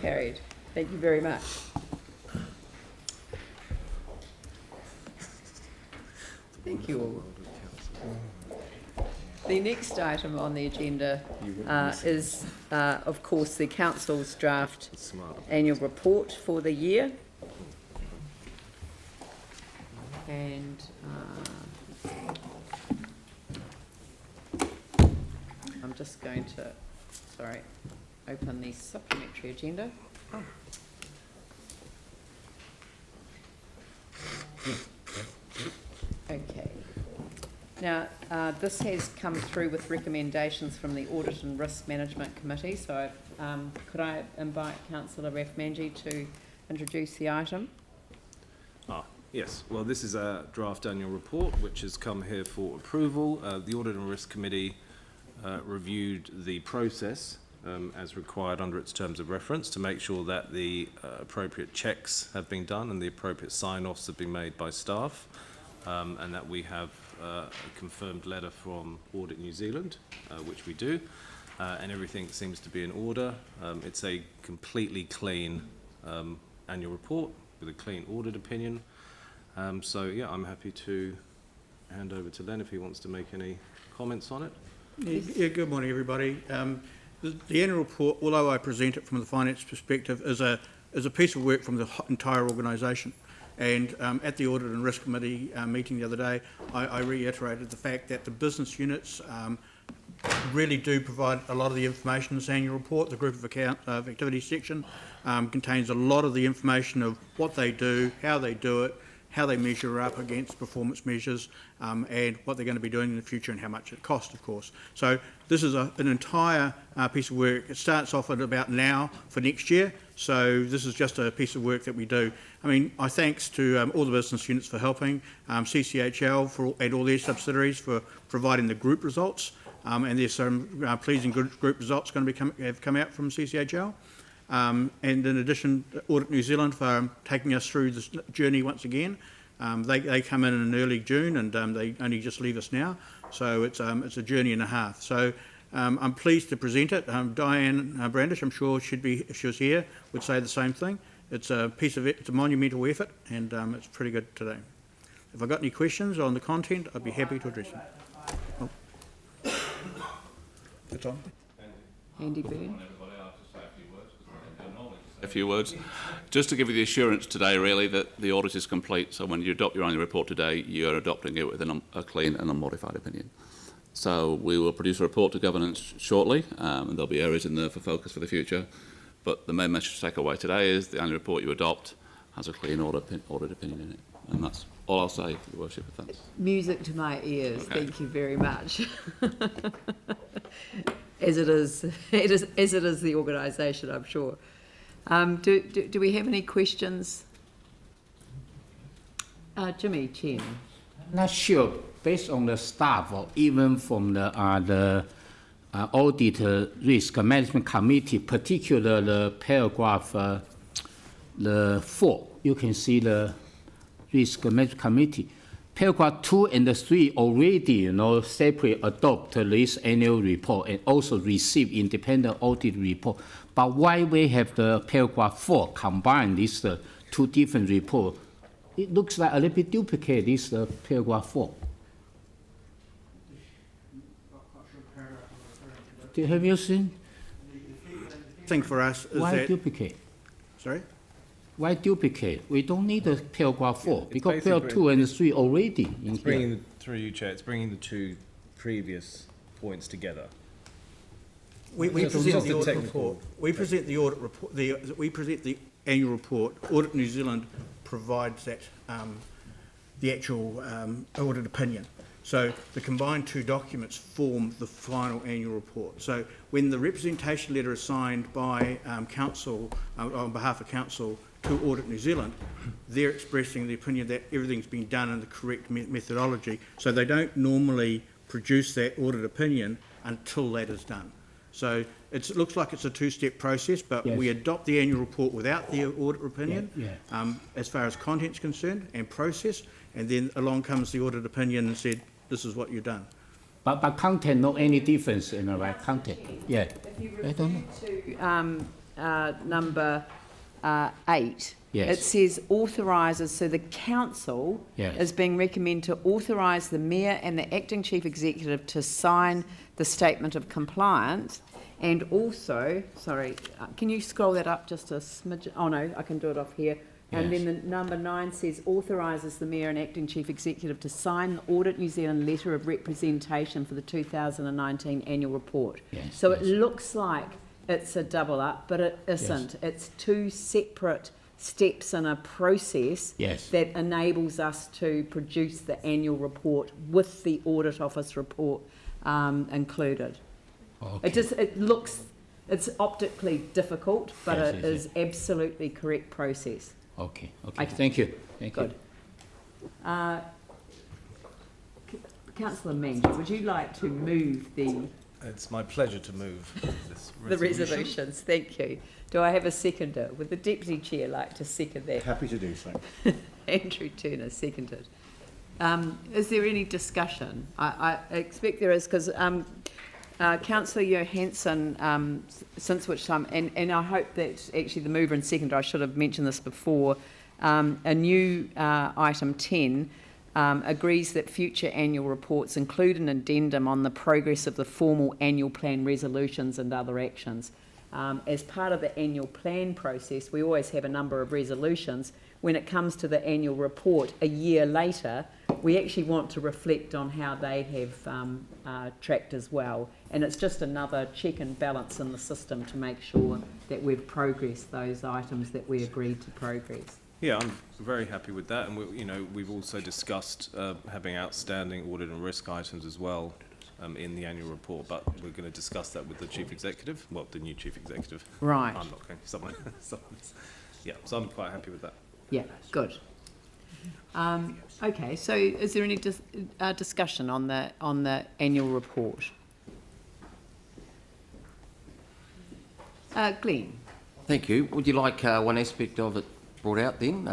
carried. Thank you very much. Thank you all. The next item on the agenda is, of course, the Council's draft annual report for the year. And I'm just going to, open the supplementary agenda. Oh. Okay. Now, this has come through with recommendations from the Audit and Risk Management Committee, so could I invite Councillor Rafmanji to introduce the item? Yes, well, this is a draft annual report which has come here for approval. The Audit and Risk Committee reviewed the process as required under its terms of reference to make sure that the appropriate checks have been done and the appropriate sign-offs have been made by staff, and that we have a confirmed letter from Audit New Zealand, which we do, and everything seems to be in order. It's a completely clean annual report with a clean audit opinion. So, yeah, I'm happy to hand over to Len if he wants to make any comments on it. Yeah, good morning, everybody. The annual report, although I present it from the finance perspective, is a piece of work from the entire organisation. And at the Audit and Risk Committee meeting the other day, I reiterated the fact that the business units really do provide a lot of the information in this annual report. The group of activities section contains a lot of the information of what they do, how they do it, how they measure up against performance measures, and what they're going to be doing in the future and how much it costs, of course. So this is an entire piece of work. It starts off at about now for next year. So this is just a piece of work that we do. I mean, my thanks to all the business units for helping, CCHL and all their subsidiaries for providing the group results. And there's some pleasing group results going to have come out from CCHL. And in addition, Audit New Zealand for taking us through this journey once again. They come in early June and they only just leave us now. So it's a journey and a half. So I'm pleased to present it. Diane Brandish, I'm sure should be, if she was here, would say the same thing. It's a monumental effort, and it's pretty good today. If I've got any questions on the content, I'd be happy to address them. Oh. That's on. Andy Byrne. A few words. Just to give you the assurance today, really, that the audit is complete. So when you adopt your annual report today, you are adopting it with a clean and unmodified opinion. So we will produce a report to governance shortly, and there'll be areas in there for focus for the future. But the main message to take away today is the annual report you adopt has a clean audit opinion in it. And that's all I'll say, Your Worship. Thanks. Music to my ears. Okay. Thank you very much. As it is the organisation, I'm sure. Do we have any questions? Jimmy Chen. Not sure. Based on the staff, or even from the Audit Risk Management Committee, particularly the paragraph the 4, you can see the Risk Management Committee. Paragraph 2 and 3 already, separate adopt this annual report and also receive independent audit report. But why we have the paragraph 4 combine these two different reports? It looks like a little bit duplicate this paragraph 4. Have you seen? The thing for us is Why that... duplicate? Sorry? Why duplicate? We don't need a paragraph 4 because basically paragraph 2 and 3 already in here. Through you, Chair, it's bringing the two previous points together. We present the audit report. We present the audit report. We present the annual report. Audit New Zealand provides that the actual audit opinion. So the combined two documents form the final annual report. So when the representation letter is signed by council on behalf of council to Audit New Zealand, they're expressing the opinion that everything's been done in the correct methodology. So they don't normally produce that audit opinion until that is done. So it looks like it's a two-step process, but yes, we adopt the annual report without the audit opinion, yeah. As far as content's concerned and process, and then along comes the audit opinion and said, this is what you've done. But content, no any difference in the right content. Yeah. If you I don't know. refer number 8, Yes. it says authorises, so the council Yes. is being recommended to authorise the mayor and the acting chief executive to sign the statement of compliance, and also, sorry, can you scroll that up just a smidge? Oh no, I can do it off here. And Yes. then the number 9 says authorises the mayor and acting chief executive to sign the Audit New Zealand letter of representation for the 2019 annual report. Yes, So yes. it looks like it's a double up, but it isn't. It's 2 separate steps in a process Yes. that enables us to produce the annual report with the audit office report included. Okay. It's optically difficult, but Yes, it yes, is absolutely correct process. Okay, okay, Okay. thank you, thank you. Good. Councillor Mangy, would you like to move It's my pleasure to move this the resolutions? Thank you. Do I have a seconder? Would the deputy chair like to second that? Happy to do so. Andrew Turner, seconded. Is there any discussion? I expect there is, because Councillor Johansson, since which time, and I hope that actually the mover and seconder, I should have mentioned this before, a new item 10 agrees that future annual reports include an addendum on the progress of the formal annual plan resolutions and other actions. As part of the annual plan process, we always have a number of resolutions. When it comes to the annual report a year later, we actually want to reflect on how they have tracked as well. And it's just another check and balance in the system to make sure that we've progressed those items that we agreed to progress. Yeah, I'm very happy with that, and we've also discussed having outstanding audit and risk items as well in the annual report, but we're going to discuss that with the chief executive, well, the new chief executive. Right. I'm not going, someone else. Yeah, so I'm quite happy with that. Yeah, good. Okay, so is there any discussion on the annual report? Glenn? Thank you. Would you like one aspect of it brought out then,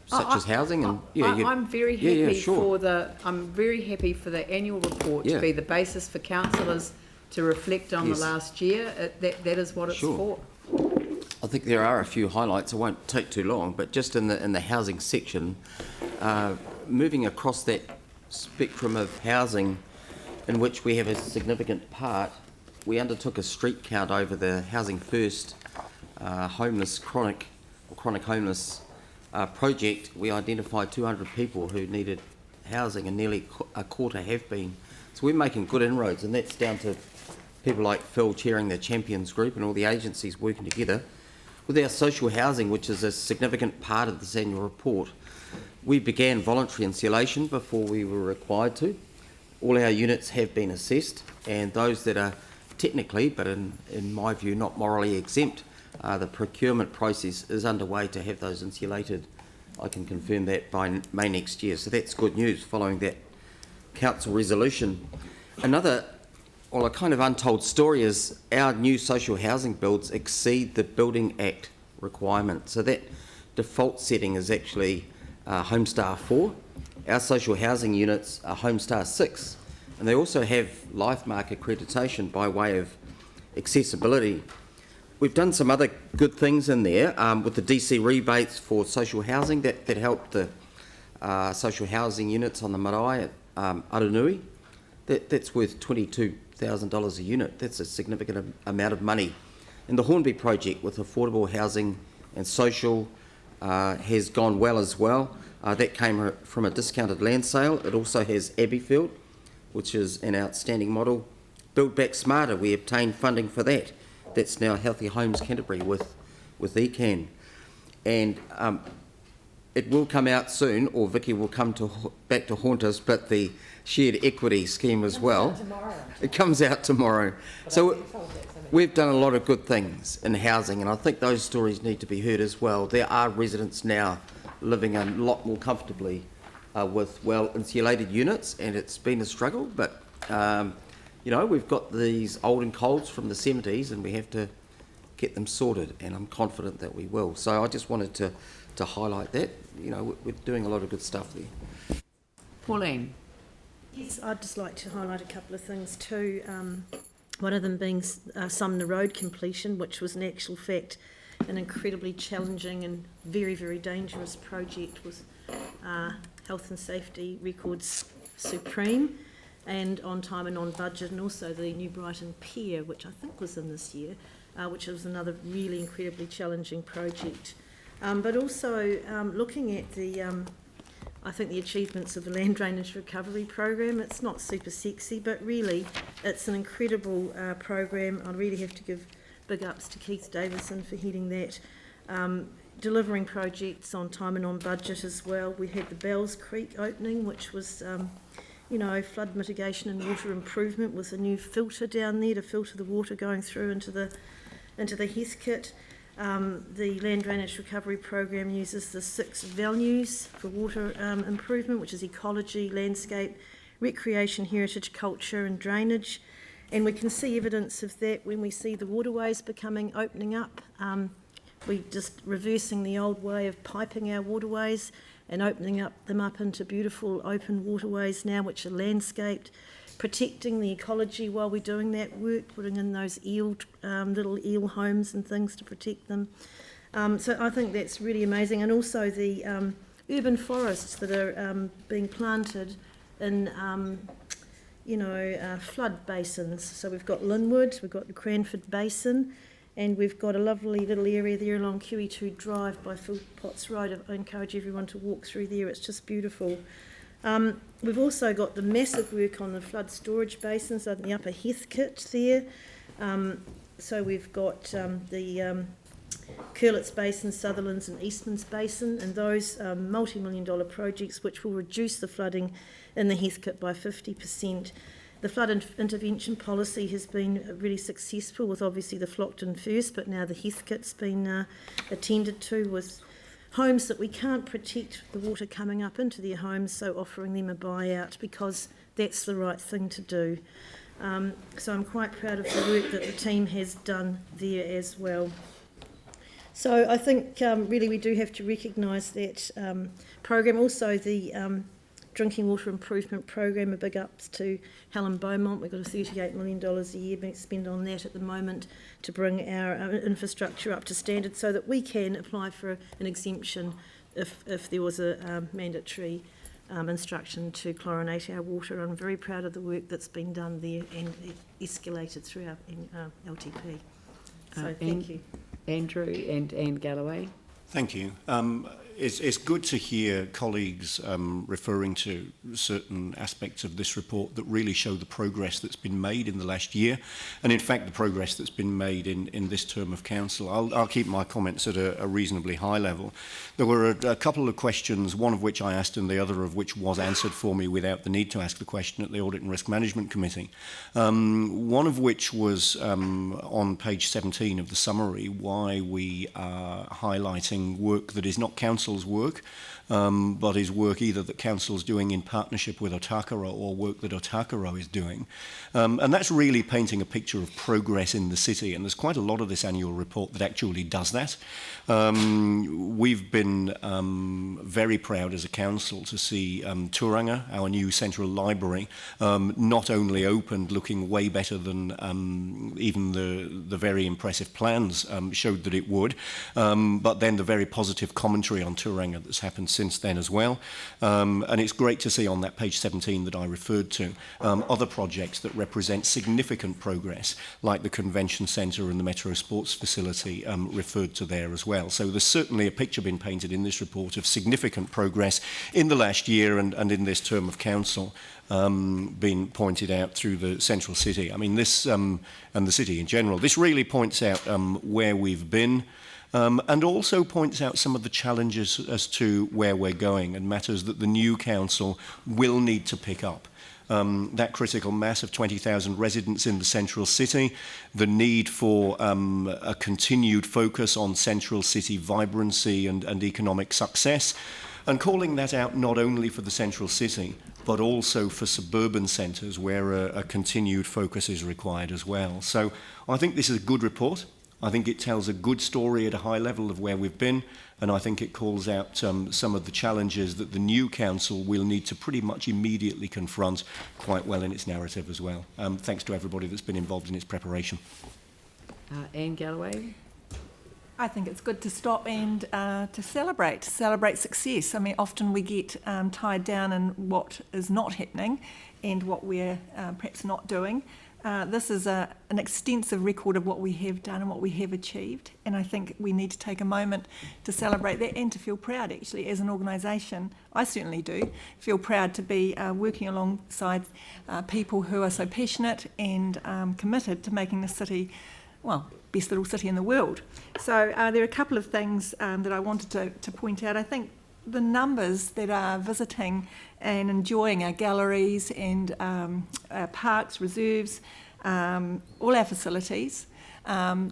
such as housing? And I'm very happy yeah, sure. I'm very happy for the annual report to Yeah. be the basis for councillors to reflect on Yes. the last year. That is what it's Sure. for. I think there are a few highlights. It won't take too long, but just in the housing section, moving across that spectrum of housing in which we have a significant part, we undertook a street count over the Housing First homeless chronic homeless project. We identified 200 people who needed housing, and nearly a quarter have been. So we're making good inroads, and that's down to people like Phil chairing the Champions Group and all the agencies working together. With our social housing, which is a significant part of this annual report, we began voluntary insulation before we were required to. All our units have been assessed, and those that are technically, but in my view, not morally exempt, the procurement process is underway to have those insulated. I can confirm that by May next year. So that's good news following that council resolution. Another, well, a kind of untold story is our new social housing builds exceed the Building Act requirement. So that default setting is actually Homestar 4. Our social housing units are Homestar 6. And they also have LifeMark accreditation by way of accessibility. We've done some other good things in there with the DC rebates for social housing that helped the social housing units on the marae at Aranui. That's worth $22,000 a unit. That's a significant amount of money. And the Hornby project with affordable housing and social has gone well as well. That came from a discounted land sale. It also has Abbeyfield, which is an outstanding model. Build Back Smarter, we obtained funding for that. That's now Healthy Homes Canterbury with ECAN. And it will come out soon, or Vicky will come back to haunt us, but the shared equity scheme as well. It comes out tomorrow. So we've done a lot of good things in housing, and I think those stories need to be heard as well. There are residents now living a lot more comfortably with well-insulated units, and it's been a struggle, but we've got these old and colds from the 70s, and we have to get them sorted, and I'm confident that we will. So I just wanted to highlight that. We're doing a lot of good stuff there. Pauline? Yes, I'd just like to highlight a couple of things too. One of them being Sumner Road completion, which was in actual fact an incredibly challenging and very, very dangerous project with health and safety records supreme and on time and on budget, and also the New Brighton Pier, which I think was in this year, which was another really incredibly challenging project. But also looking at I think the achievements of the Land Drainage Recovery Program. It's not super sexy, but really it's an incredible program. I really have to give big ups to Keith Davison for heading that. Delivering projects on time and on budget as well. We had the Bells Creek opening, which was, flood mitigation and water improvement with a new filter down there to filter the water going through into the Heathcote. The Land Drainage Recovery Program uses the 6 values for water improvement, which is ecology, landscape, recreation, heritage, culture and drainage. And we can see evidence of that when we see the waterways opening up. We're just reversing the old way of piping our waterways and opening them up into beautiful open waterways now, which are landscaped, protecting the ecology while we're doing that work, putting in those little eel homes and things to protect them. So I think that's really amazing. And also the urban forests that are being planted in, flood basins. So we've got Linwood, we've got the Cranford Basin, and we've got a lovely little area there along QE2 Drive by Philpotts Road. I encourage everyone to walk through there. It's just beautiful. We've also got the massive work on the flood storage basins on the upper Heathcote there. So we've got the Curlett's Basin, Sutherland's and Eastman's Basin, and those multi-million-dollar projects which will reduce the flooding in the Heathcote by 50%. The flood intervention policy has been really successful with obviously the Flockton first, but now the Heathcote's been attended to with homes that we can't protect the water coming up into their homes, so offering them a buyout because that's the right thing to do. So I'm quite proud of the work that the team has done there as well. So I think really we do have to recognise that program. Also the Drinking Water Improvement Program, a big ups to Helen Beaumont. We've got a $38 million a year being spent on that at the moment to bring our infrastructure up to standard so that we can apply for an exemption if there was a mandatory instruction to chlorinate our water. I'm very proud of the work that's been done there and escalated through our LTP. So thank you. Andrew and Anne Galloway. Thank you. It's good to hear colleagues referring to certain aspects of this report that really show the progress that's been made in the last year, and in fact the progress that's been made in this term of council. I'll keep my comments at a reasonably high level. There were a couple of questions, one of which I asked and the other of which was answered for me without the need to ask the question at the Audit and Risk Management Committee. One of which was on page 17 of the summary, why we are highlighting work that is not council's work, but is work either that council's doing in partnership with Otakaro or work that Otakaro is doing. And that's really painting a picture of progress in the city, and there's quite a lot of this annual report that actually does that. We've been very proud as a council to see Turanga, our new central library, not only opened looking way better than even the very impressive plans showed that it would, but then the very positive commentary on Turanga that's happened since then as well. And it's great to see on that page 17 that I referred to other projects that represent significant progress, like the convention centre and the Metro Sports facility referred to there as well. So there's certainly a picture been painted in this report of significant progress in the last year and in this term of council being pointed out through the central city. I mean, this and the city in general, this really points out where we've been, and also points out some of the challenges as to where we're going and matters that the new council will need to pick up. That critical mass of 20,000 residents in the central city, the need for a continued focus on central city vibrancy and economic success, and calling that out not only for the central city, but also for suburban centres where a continued focus is required as well. So I think this is a good report. I think it tells a good story at a high level of where we've been, and I think it calls out some of the challenges that the new council will need to pretty much immediately confront quite well in its narrative as well. Thanks to everybody that's been involved in its preparation. Anne Galloway? I think it's good to stop and to celebrate success. I mean, often we get tied down in what is not happening and what we're perhaps not doing. This is an extensive record of what we have done and what we have achieved, and I think we need to take a moment to celebrate that and to feel proud, actually, as an organisation. I certainly do feel proud to be working alongside people who are so passionate and committed to making the city, well, best little city in the world. So there are a couple of things that I wanted to point out. I think the numbers that are visiting and enjoying our galleries and our parks, reserves, all our facilities,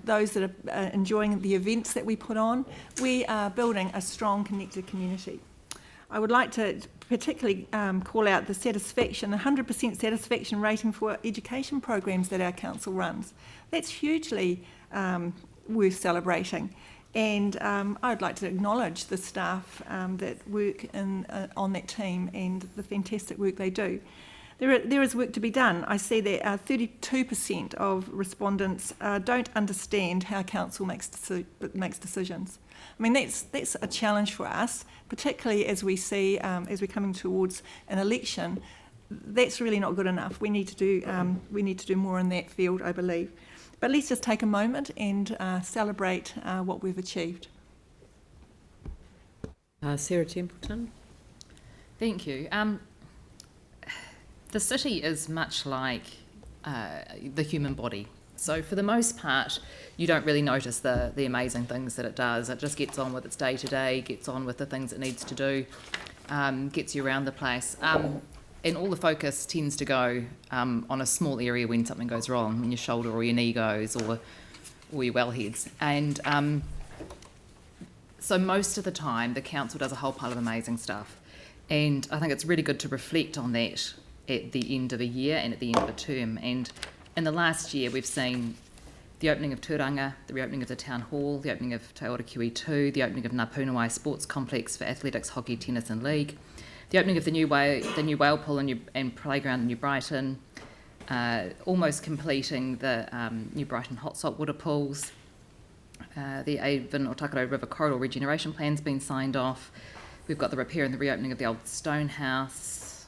those that are enjoying the events that we put on, we are building a strong, connected community. I would like to particularly call out the satisfaction, the 100% satisfaction rating for education programs that our council runs. That's hugely worth celebrating. And I'd like to acknowledge the staff that work on that team and the fantastic work they do. There is work to be done. I see that 32% of respondents don't understand how council makes decisions. I mean, that's a challenge for us, particularly as we see as we're coming towards an election. That's really not good enough. We need to do more in that field, I believe. But let's just take a moment and celebrate what we've achieved. Sarah Templeton? Thank you. The city is much like the human body. So for the most part, you don't really notice the amazing things that it does. It just gets on with its day-to-day, gets on with the things it needs to do, gets you around the place. And all the focus tends to go on a small area when something goes wrong, when your shoulder or your knee goes or your wellheads. And so most of the time, the council does a whole pile of amazing stuff. And I think it's really good to reflect on that at the end of a year and at the end of a term. And in the last year, we've seen the opening of Turanga, the reopening of the Town Hall, the opening of Te Ora QE2, the opening of Ngāpunawai Sports Complex for athletics, hockey, tennis and league, the opening of the new whale pool and playground in New Brighton, almost completing the New Brighton hot salt water pools, the Avon or Takaro River Corridor regeneration plan's been signed off. We've got the repair and the reopening of the old stone house,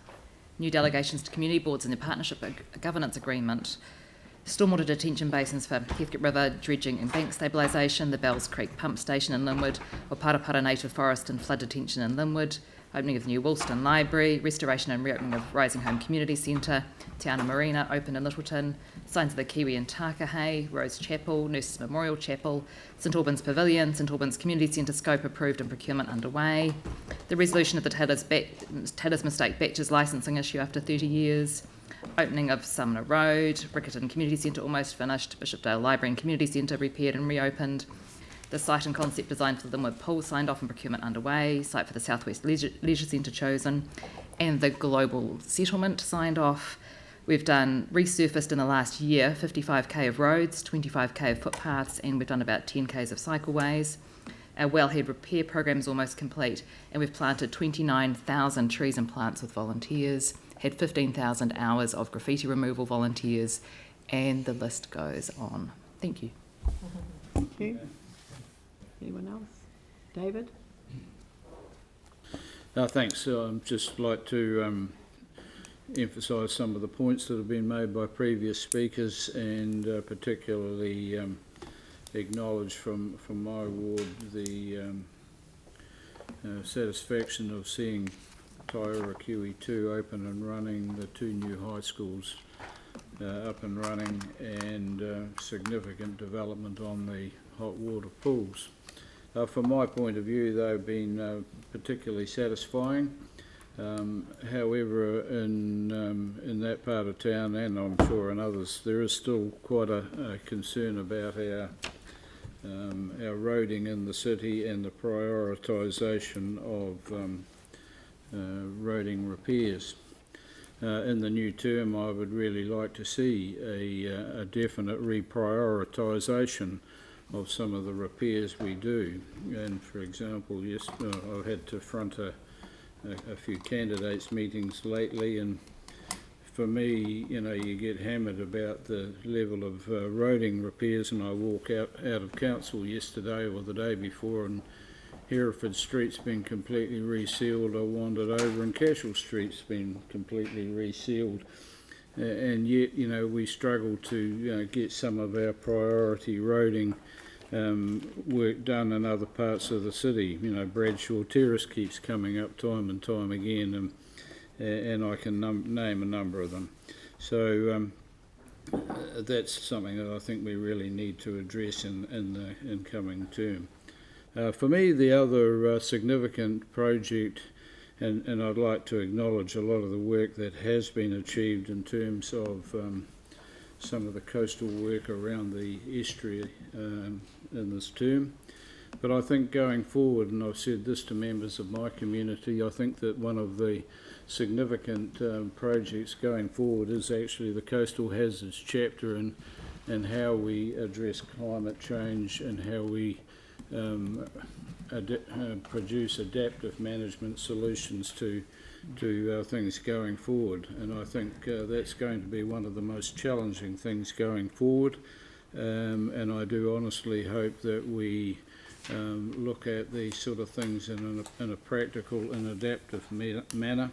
new delegations to community boards and the partnership governance agreement, stormwater detention basins for Heathcote River, dredging and bank stabilisation, the Bells Creek pump station in Linwood, or Parapara native forest and flood detention in Linwood, opening of the new Woolston Library, restoration and reopening of Rising Home Community Centre, Te Ana Marina, open in Littleton, signs of the Kiwi in Takahe, Rose Chapel, Nurses Memorial Chapel, St Albans Pavilion, St Albans Community Centre scope approved and procurement underway, the resolution of the Taylor's Mistake Batches licensing issue after 30 years, opening of Sumner Road, Riccarton Community Centre almost finished, Bishopdale Library and Community Centre repaired and reopened, the site and concept design for the Linwood Pool signed off and procurement underway, site for the Southwest Leisure Centre chosen, and the global settlement signed off. We've done resurfaced in the last year 55k of roads, 25k of footpaths, and we've done about 10k's of cycleways. Our wellhead repair program is almost complete, and we've planted 29,000 trees and plants with volunteers, had 15,000 hours of graffiti removal volunteers, and the list goes on. Thank you. Thank you. Anyone else? David? Thanks. I'd just like to emphasise some of the points that have been made by previous speakers, and particularly acknowledge from my ward the satisfaction of seeing Te Ora QE2 open and running, the two new high schools up and running, and significant development on the hot water pools. From my point of view, they've been particularly satisfying. However, in that part of town, and I'm sure in others, there is still quite a concern about our roading in the city and the prioritisation of roading repairs. In the new term, I would really like to see a definite reprioritisation of some of the repairs we do. And for example, yes, I've had to front a few candidates meetings lately, and for me, you know, you get hammered about the level of roading repairs, and I walk out of council yesterday or the day before, and Hereford Street's been completely resealed. I wandered over and Cashel Street's been completely resealed. And yet, you know, we struggle to get some of our priority roading work done in other parts of the city. You know, Bradshaw Terrace keeps coming up time and time again, and I can name a number of them. So that's something that I think we really need to address in the incoming term. For me, the other significant project, and I'd like to acknowledge a lot of the work that has been achieved in terms of some of the coastal work around the estuary in this term. But I think going forward, and I've said this to members of my community, I think that one of the significant projects going forward is actually the coastal hazards chapter, and how we address climate change and how we produce adaptive management solutions to things going forward. And I think that's going to be one of the most challenging things going forward, and I do honestly hope that we look at these sort of things in a practical and adaptive manner,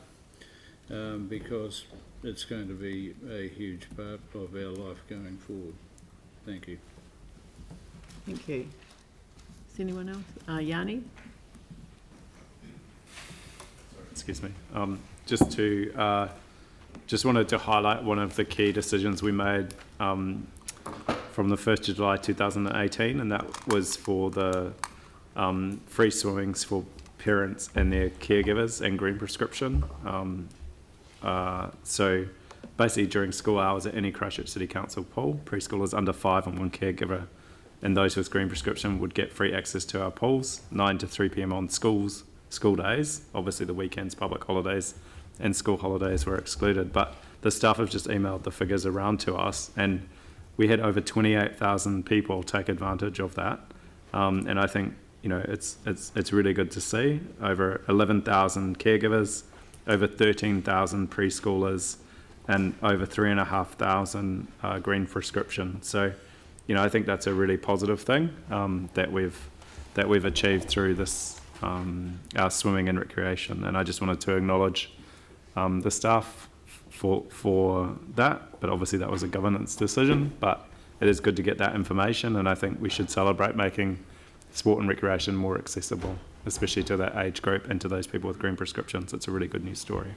because it's going to be a huge part of our life going forward. Thank you. Thank you. Is anyone else? Yanni? Excuse me. Just wanted to highlight one of the key decisions we made from the 1st of July 2018, and that was for the free swimmings for parents and their caregivers and green prescription. So basically during school hours at any Christchurch City Council pool, preschoolers under 5 and 1 caregiver and those with green prescription would get free access to our pools, 9 to 3 p.m. on school days. Obviously the weekends, public holidays and school holidays were excluded, but the staff have just emailed the figures around to us, and we had over 28,000 people take advantage of that. And I think, you know, it's really good to see. Over 11,000 caregivers, over 13,000 preschoolers, and over 3,500 green prescription. So, you know, I think that's a really positive thing that we've achieved through this our swimming and recreation. And I just wanted to acknowledge the staff for that. But obviously that was a governance decision. But it is good to get that information, and I think we should celebrate making sport and recreation more accessible, especially to that age group and to those people with green prescriptions. It's a really good news story.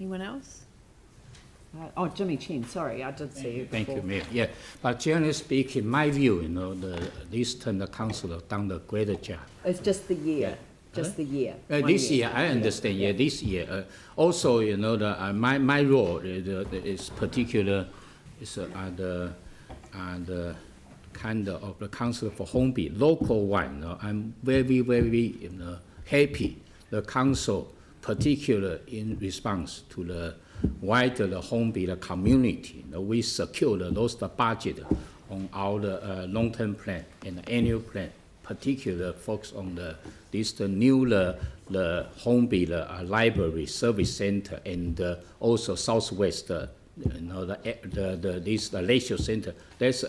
Anyone else? Jimmy Chen, sorry, I did see you. Thank you, Mayor. Yeah, but generally speaking, in my view, you know, the Eastern Council have done a great job. It's just the year. Yeah. Just the year. This year, I understand. Yeah, this year. Also, you know, my role is particular. Is the kind of the Council for Hornby, local one. I'm very, very happy. The council, particular in response to the wider the Hornby community, we secured those the budget on our long-term plan and annual plan. Particular focus on the new the Hornby library service center, and also Southwest this leisure center. That's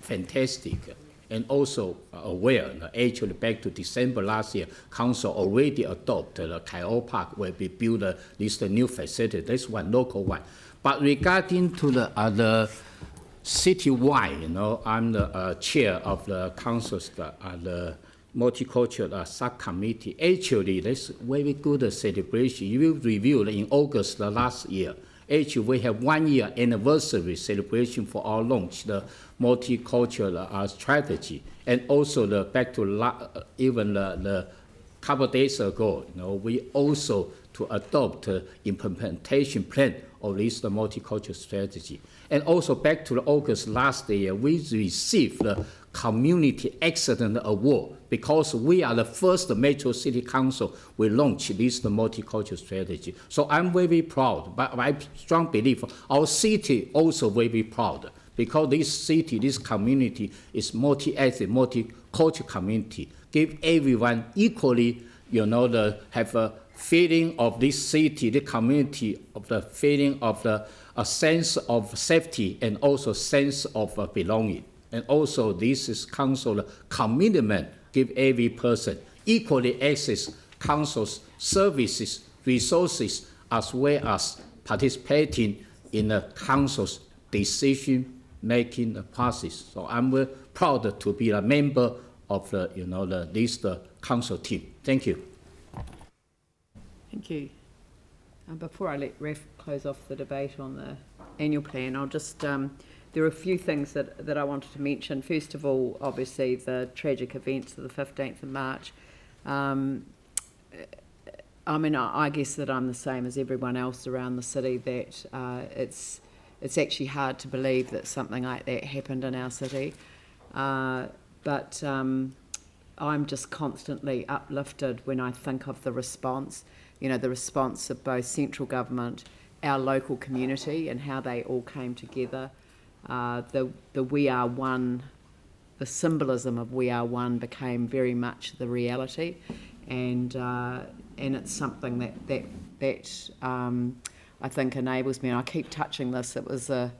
fantastic. And also aware, actually back to December last year, Council already adopted the Kai'o Park where we build this new facility. That's one local one. But regarding to the other citywide, you know, I'm the chair of the council's the multicultural subcommittee. Actually, that's very good celebration. You reviewed in August last year. Actually, we have 1 year anniversary celebration for our launch, the multicultural strategy, and also back to even the couple of days ago, you know, we also to adopt implementation plan of this the multicultural strategy. And also back to August last year, we received the Community Excellence Award because we are the first Metro City Council we launched this the multicultural strategy. So I'm very proud, but I strongly believe our city also very proud because this city, this community is multi-ethnic, multicultural community. Give everyone equally, have a feeling of this city, the community, of the feeling of a sense of safety and also sense of belonging. And also this is council commitment, give every person equally access council's services, resources, as well as participating in the council's decision-making process. So I'm very proud to be a member of this council team. Thank you. Thank you. Before I let Ref close off the debate on the annual plan, I'll just, there are a few things that I wanted to mention. First of all, obviously the tragic events of the 15th of March. I mean, I guess that I'm the same as everyone else around the city, that it's actually hard to believe that something like that happened in our city. But I'm just constantly uplifted when I think of the response, the response of both central government, our local community, and how they all came together. The We Are One, the symbolism of We Are One became very much the reality, and it's something that I think enables me. And I keep touching this. It was a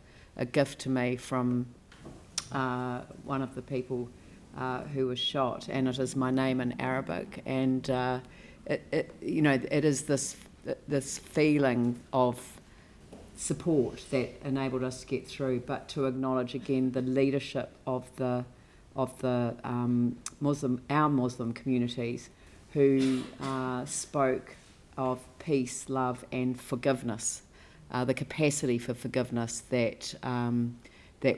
gift to me from one of the people who was shot, and it is my name in Arabic, and it is this feeling of support that enabled us to get through, but to acknowledge again the leadership of the Muslim communities who spoke of peace, love, and forgiveness, the capacity for forgiveness that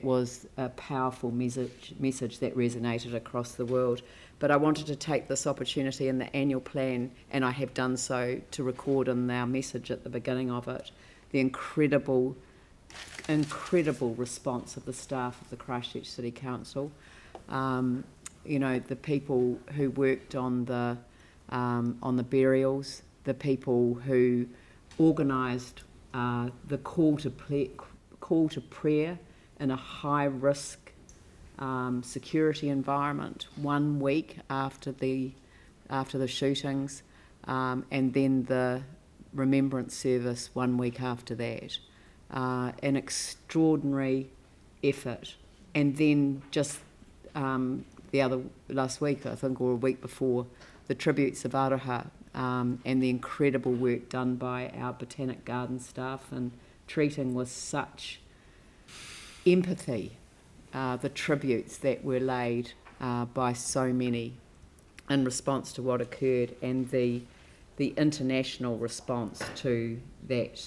was a powerful message that resonated across the world. But I wanted to take this opportunity in the annual plan, and I have done so, to record in our message at the beginning of it, the incredible response of the staff of the Christchurch City Council. The people who worked on the burials, the people who organised the call to prayer in a high-risk security environment 1 week after the shootings, and then the remembrance service 1 week after that. An extraordinary effort. And then just last week, I think, or a week before, the tributes of Aroha, and the incredible work done by our Botanic Garden staff, and treating with such empathy the tributes that were laid by so many in response to what occurred, and the international response to that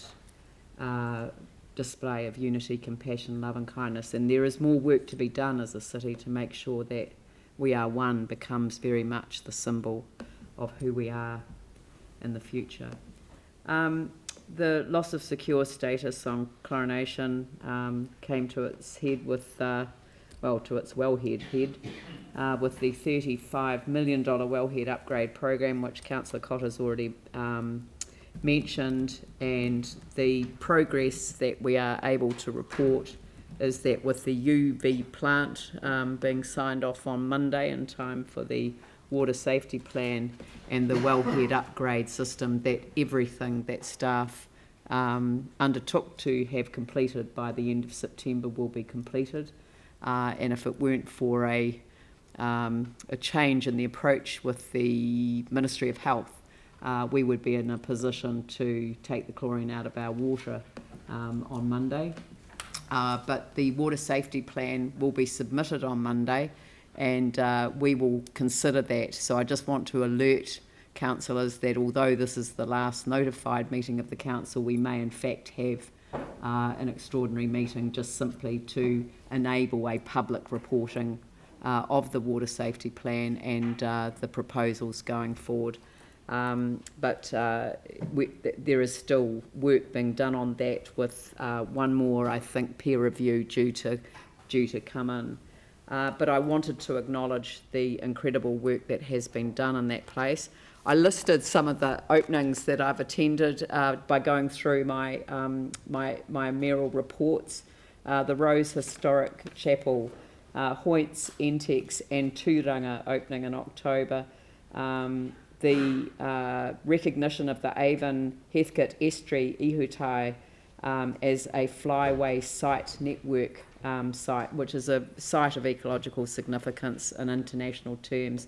display of unity, compassion, love and kindness. And there is more work to be done as a city to make sure that We Are One becomes very much the symbol of who we are in the future. The loss of secure status on Coronation came to its head with, to its wellhead head, with the $35 million wellhead upgrade program, which Councillor Cotter's already mentioned, and the progress that we are able to report is that with the UV plant being signed off on Monday in time for the water safety plan and the wellhead upgrade system, that everything that staff undertook to have completed by the end of September will be completed. And if it weren't for a change in the approach with the Ministry of Health, we would be in a position to take the chlorine out of our water on Monday. But the water safety plan will be submitted on Monday, and we will consider that. So I just want to alert councillors that although this is the last notified meeting of the council, we may in fact have an extraordinary meeting just simply to enable a public reporting of the water safety plan and the proposals going forward. But there is still work being done on that, with one more, I think, peer review due to come in. But I wanted to acknowledge the incredible work that has been done in that place. I listed some of the openings that I've attended by going through my mayoral reports. the Rose Historic Chapel, Hoyts, Entex and Tūranga opening in October. The recognition of the Avon Heathcote Estuary Ihutai as a flyway site network site, which is a site of ecological significance in international terms.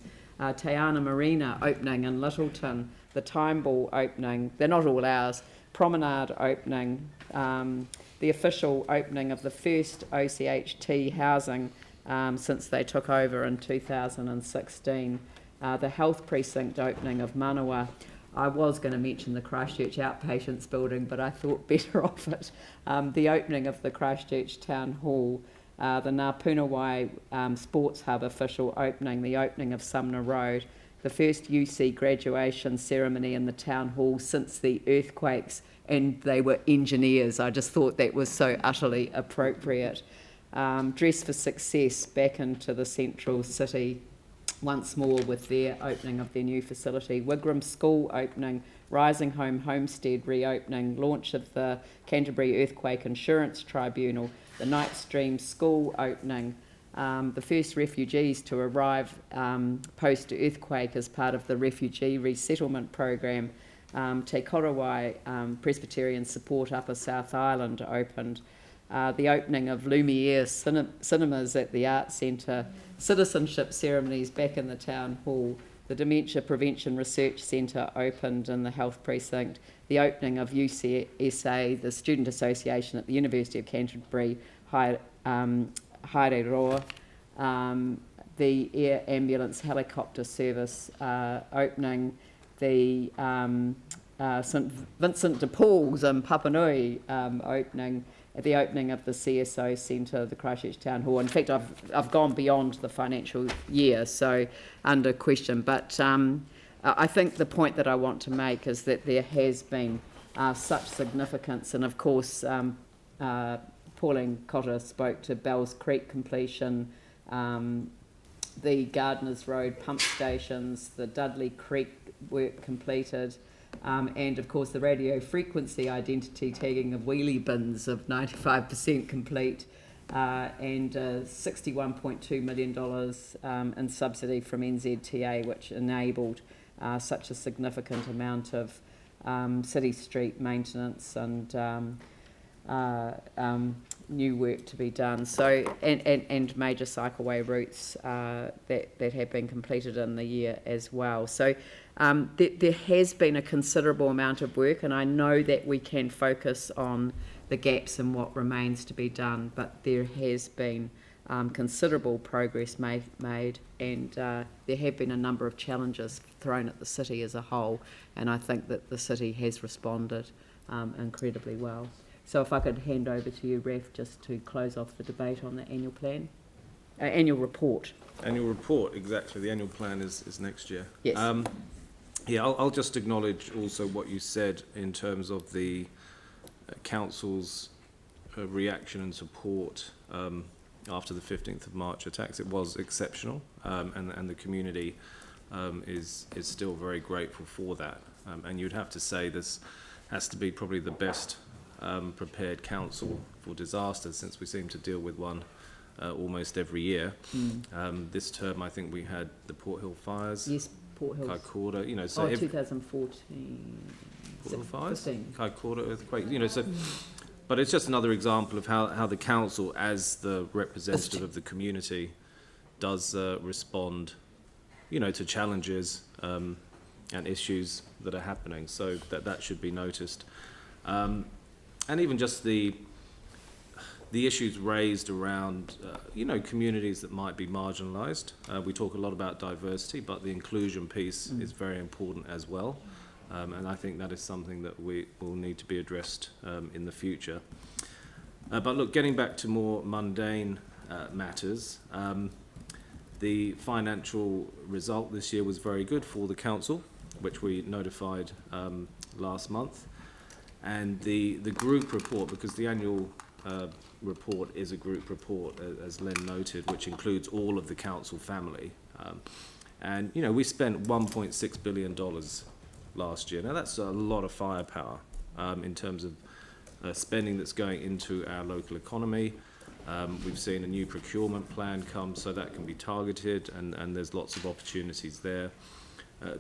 Te Ana Marina opening in Littleton, the Time Ball opening, they're not all ours, Promenade opening, the official opening of the first OCHT housing since they took over in 2016, the health precinct opening of Manawa. I was going to mention the Christchurch Outpatients building, but I thought better of it. The opening of the Christchurch Town Hall, the Ngāpunawai Sports Hub official opening, the opening of Sumner Road, the first UC graduation ceremony in the Town Hall since the earthquakes, and they were engineers. I just thought that was so utterly appropriate. Dress for Success back into the central city once more with their opening of their new facility. Wigram School opening, Rising Home Homestead reopening, launch of the Canterbury Earthquake Insurance Tribunal, the Night Stream School opening, the first refugees to arrive post-earthquake as part of the Refugee Resettlement Program. Te Korowai Presbyterian Support Upper South Island opened. The opening of Lumiere Cinemas at the Arts Centre, citizenship ceremonies back in the Town Hall, the Dementia Prevention Research Centre opened in the Health Precinct, the opening of UCSA, the Student Association at the University of Canterbury, Haereroa, the Air Ambulance Helicopter Service opening, the St Vincent de Paul's in Papanui opening, the opening of the CSO Centre, the Christchurch Town Hall. In fact, I've gone beyond the financial year, so under question. But I think the point that I want to make is that there has been such significance, and of course, Pauline Cotter spoke to Bells Creek completion, the Gardners Road pump stations, the Dudley Creek work completed, and of course the radio frequency identity tagging of wheelie bins of 95% complete, and $61.2 million in subsidy from NZTA, which enabled such a significant amount of city street maintenance and new work to be done. So and major cycleway routes that have been completed in the year as well. So there has been a considerable amount of work, and I know that we can focus on the gaps and what remains to be done, but there has been considerable progress made, and there have been a number of challenges thrown at the city as a whole, and I think that the city has responded incredibly well. So if I could hand over to you, Ref, just to close off the debate on the annual plan, annual report. Annual report, exactly. The annual plan is next year. Yes. Yeah, I'll just acknowledge also what you said in terms of the council's reaction and support after the 15th of March attacks. It was exceptional, and the community is still very grateful for that. And you'd have to say this has to be probably the best prepared council for disasters, since we seem to deal with one almost every year. This term, I think we had the Port Hill fires. Yes, Port Hill. Kaikoura, you know, so 2014. Port Hill fires, 15. Kaikoura earthquake, you know, so. But it's just another example of how the council, as the representative of the community, does respond, you know, to challenges and issues that are happening. So that should be noticed. And even just the issues raised around, you know, communities that might be marginalised. We talk a lot about diversity, but the inclusion piece is very important as well. And I think that is something that we will need to be addressed in the future. But look, getting back to more mundane matters, the financial result this year was very good for the council, which we notified last month. And the group report, because the annual report is a group report, as Len noted, which includes all of the council family. And, you know, we spent $1.6 billion last year. Now, that's a lot of firepower in terms of spending that's going into our local economy. We've seen a new procurement plan come, so that can be targeted, and there's lots of opportunities there.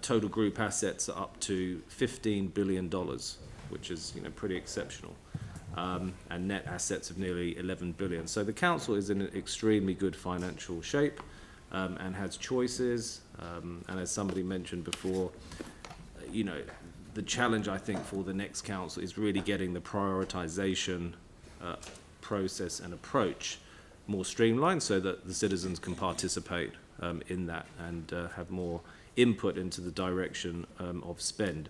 Total group assets are up to $15 billion, which is pretty exceptional, and net assets of nearly $11 billion. So the council is in an extremely good financial shape and has choices. And as somebody mentioned before, the challenge I think for the next council is really getting the prioritisation process and approach more streamlined so that the citizens can participate in that and have more input into the direction of spend.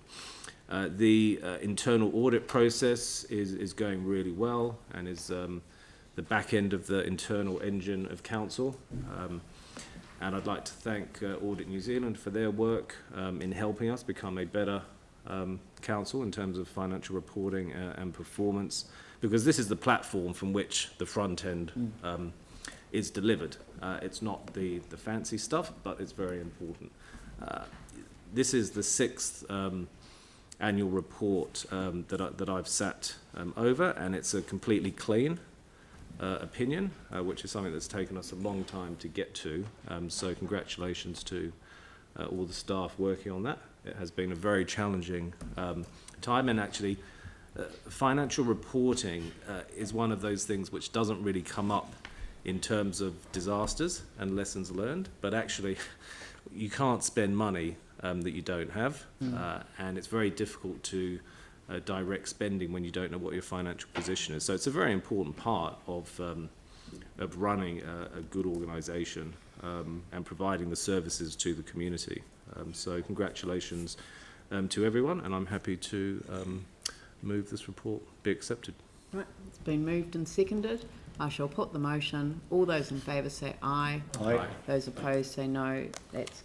The internal audit process is going really well and is the back end of the internal engine of council. And I'd like to thank Audit New Zealand for their work in helping us become a better council in terms of financial reporting and performance, because this is the platform from which the front end is delivered. It's not the fancy stuff, but it's very important. This is the 6th annual report that I've sat over, and it's a completely clean opinion, which is something that's taken us a long time to get to. So congratulations to all the staff working on that. It has been a very challenging time, and actually financial reporting is one of those things which doesn't really come up in terms of disasters and lessons learned, but actually you can't spend money that you don't have, and it's very difficult to direct spending when you don't know what your financial position is. So it's a very important part of running a good organisation and providing the services to the community. So congratulations to everyone, and I'm happy to move this report be accepted. Right, it's been moved and seconded. I shall put the motion. All those in favour say aye. Aye. Those opposed say no. That's